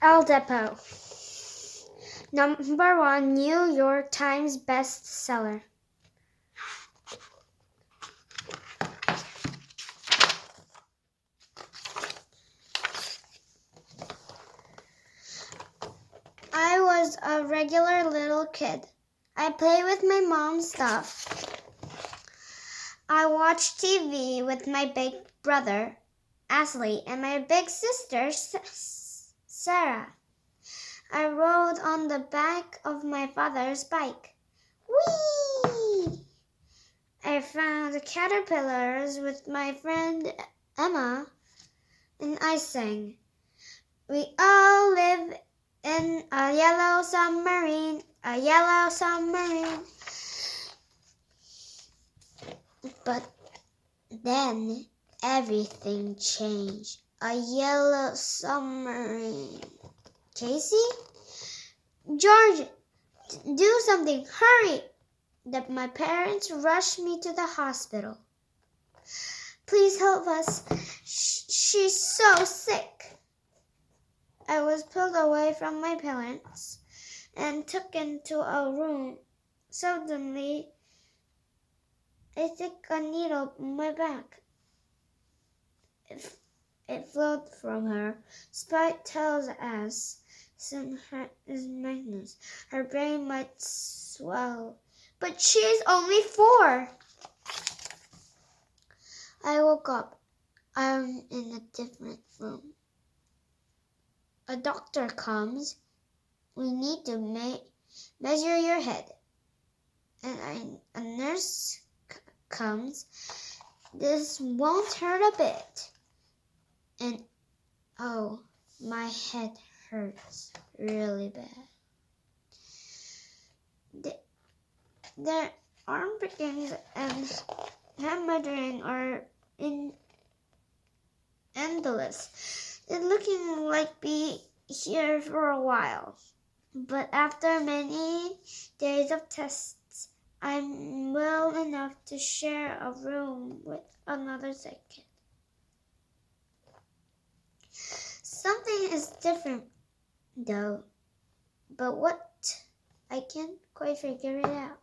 El Deafo. #1 New York Times bestseller. I was a regular little kid. I played with my mom's stuff. I watched TV with my big brother, Ashley, and my big sister, Sarah. I rode on the back of my father's bike. Whee! I found caterpillars with my friend Emma, and I sang. We all live in a yellow submarine, a yellow submarine. But then everything changed. A yellow submarine. Casey? George, do something, hurry! My parents rushed me to the hospital. Please help us. She's so sick. I was pulled away from my parents and took into a room. Suddenly, I took a needle in my back. It flowed from her. Spike tells us is madness. Her brain might swell. But she's only 4. I woke up. I'm in a different room. A doctor comes. We need to measure your head. And a nurse comes. This won't hurt a bit. And oh, my head hurts really bad. Their arm prickings and hemorrhaging are endless. It's looking like be here for a while. But after many days of tests, I'm well enough to share a room with another sick kid. Something is different, though. But what? I can't quite figure it out.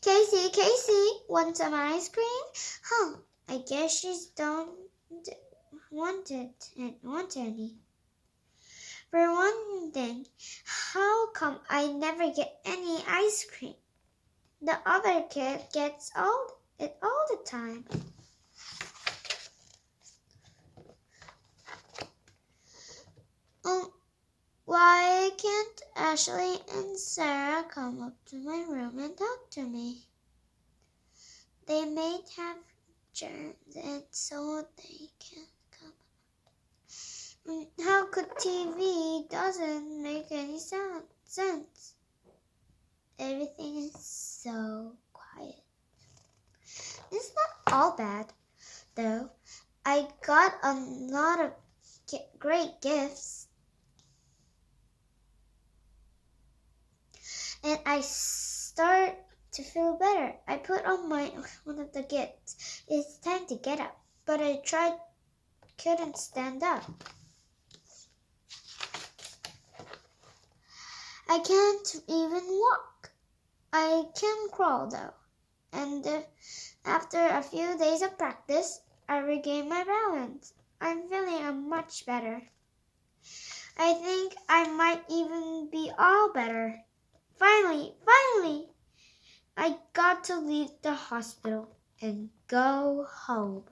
Casey, want some ice cream? Huh, I guess she don't want any. For one thing, how come I never get any ice cream? The other kid gets it all the time. Why can't Ashley and Sarah come up to my room and talk to me? They may have germs and so they can't come. How could TV doesn't make any sense? Everything is so quiet. It's not all bad, though. I got a lot of great gifts. And I start to feel better. I put on one of the gifts. It's time to get up. But I couldn't stand up. I can't even walk. I can crawl though. And after a few days of practice, I regained my balance. I'm feeling much better. I think I might even be all better. Finally, I got to leave the hospital and go home.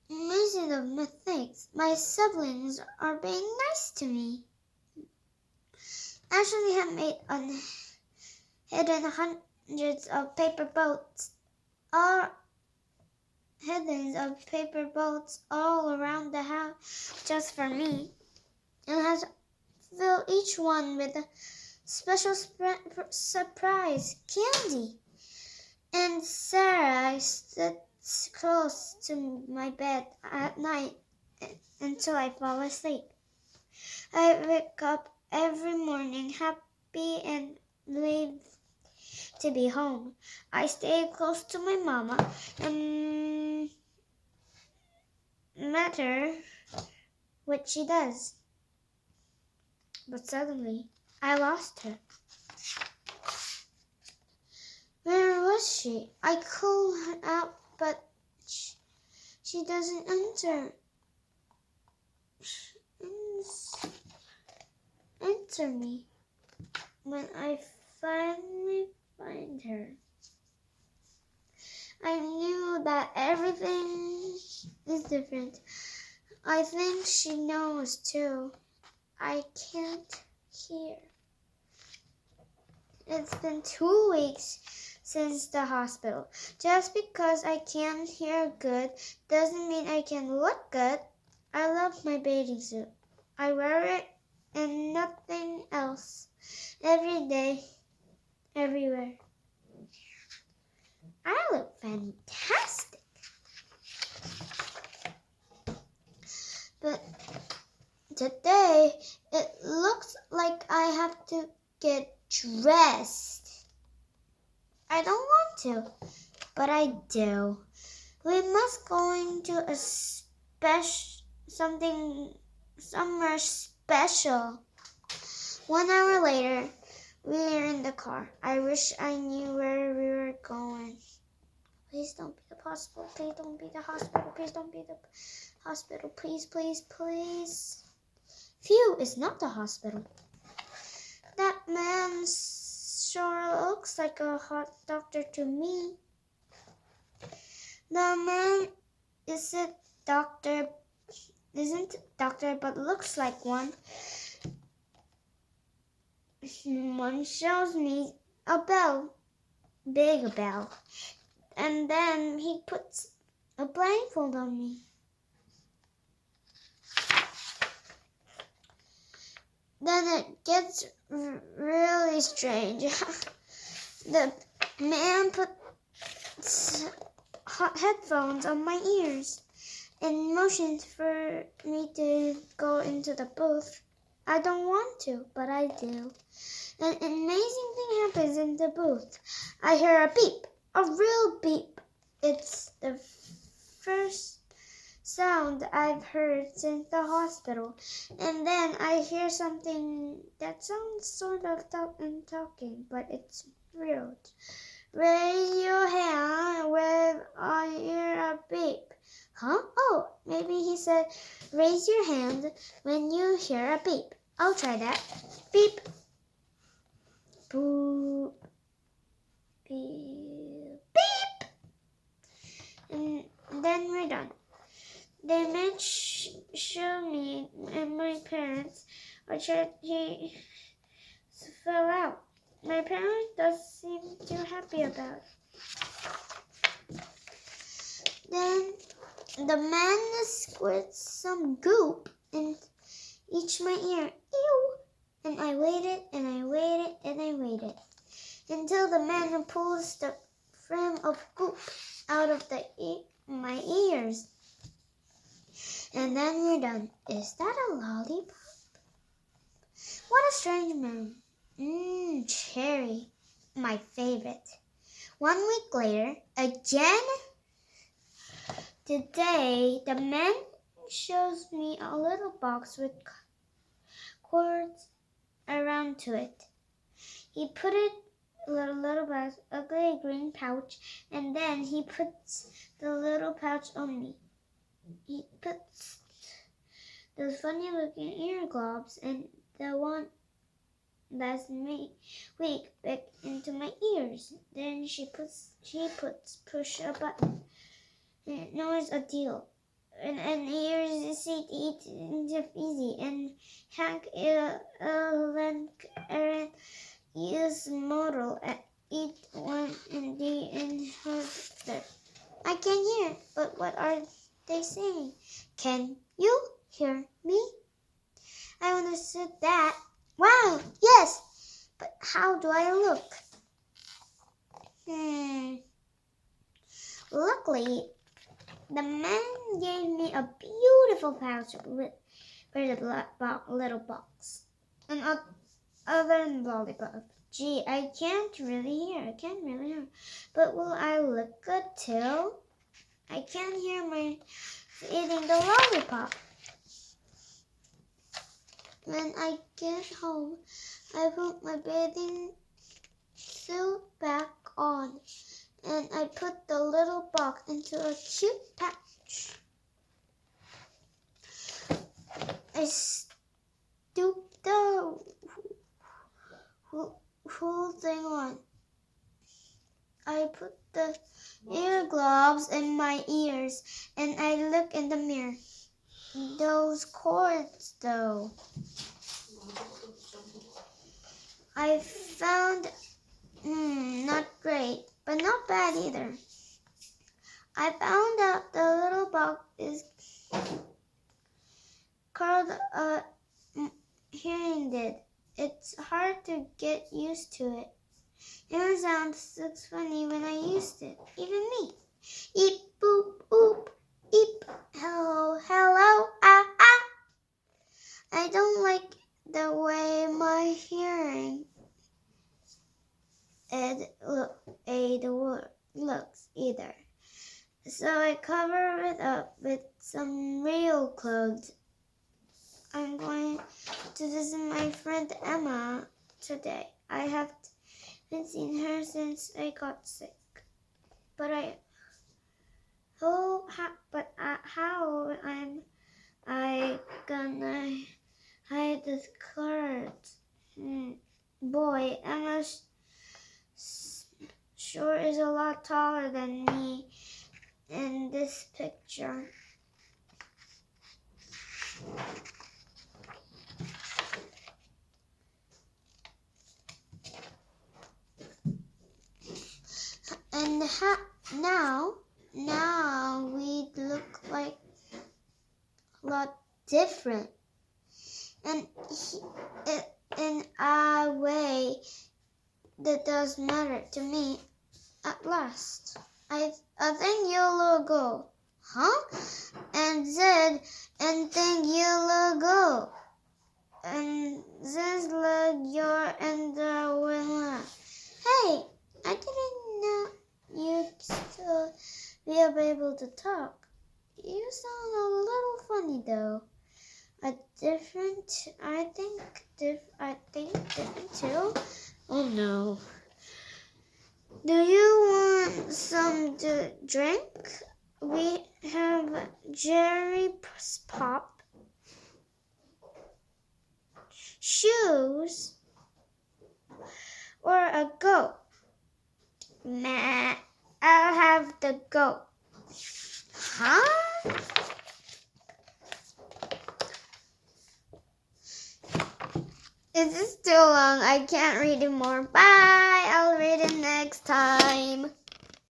Amazing of my things, my siblings are being nice to me. Ashley had made hidden hundreds of paper boats, all around the house just for me, and has filled each one with a special surprise candy. And Sarah stood close to my bed at night until I fall asleep. I wake up every morning happy and relieved to be home. I stay close to my mama and matter what she does. But suddenly, I lost her. Where was she? I called her out, but she doesn't answer. Answer me. When I finally find her, I knew that everything is different. I think she knows too. I can't hear. It's been 2 weeks since the hospital. Just because I can't hear good doesn't mean I can look good. I love my bathing suit. I wear it and nothing else. Every day, everywhere. I look fantastic. But today, it looks like I have to get dressed. I don't want to, but I do. We must go into a somewhere special. 1 hour later, we are in the car. I wish I knew where we were going. Please don't be the hospital. Please don't be the hospital. Please don't be the hospital. Please, please, please. Phew, it's not the hospital. That man sure looks like a hot doctor to me. The man isn't doctor, but looks like one. One shows me a bell, big bell, and then he puts a blindfold on me. Then it gets really strange. The man puts headphones on my ears and motions for me to go into the booth. I don't want to, but I do. An amazing thing happens in the booth. I hear a beep, a real beep. It's the first sound I've heard since the hospital. And then I hear something that sounds sort of talking, but it's real. Raise your hand when I hear a beep. Huh? Oh, maybe he said, raise your hand when you hear a beep. I'll try that. Beep. Boop. Beep. Beep. And then we're done. They meant show me and my parents, which he fell out. My parents don't seem too happy about it. Then the man squirts some goop in each my ear. Ew! And I waited and I waited and I waited until the man pulls the film of goop out of my ears. And then we're done. Is that a lollipop? What a strange man. Cherry. My favorite. 1 week later, again. Today, the man shows me a little box with cords around to it. He put it in a little box, ugly green pouch, and then he puts the little pouch on me. He puts those funny looking ear globs and the one that's weak back into my ears. Then she push a button. And it knows a deal. And here's seat eat easy. And Hank Aaron is model at eat one and D and her. I can hear, but what are they saying? Can you hear me? I understood that. Wow, yes, but how do I look? Luckily, the man gave me a beautiful pouch with a little box and other lollipop. Gee, I can't really hear. But will I look good too? I can't hear my eating the lollipop. When I get home, I put my bathing suit back on, and I put the little box into a cute pouch. I scooped the whole thing on. I put the ear gloves in my ears, and I look in the mirror. Those cords, though. I found not great, but not bad either. I found out the little box is called a hearing aid. It's hard to get used to it. It sounds looks funny when I used it. Even me. Eep, boop, oop, eep. Hello, hello, ah, ah. I don't like the way my hearing aid looks either. So I cover it up with some real clothes. I'm going to visit my friend Emma today. I haven't seen her since I got sick. But how am I gonna hide the cards? Boy, Emma sure is a lot taller than me in this picture. And now we look like a lot different. And in a way that does matter to me at last. I think you look good. Huh? And Zed, and think you look good. And Zed look your and the winner. Hey, I didn't know you'd still be able to talk. You sound a little funny though. I think different too. Oh no. Do you want some to drink? We have Jerry Pop, shoes, or a goat. Nah, I'll have the goat. Huh? Is this too long? I can't read it more. Bye. I'll read it next time.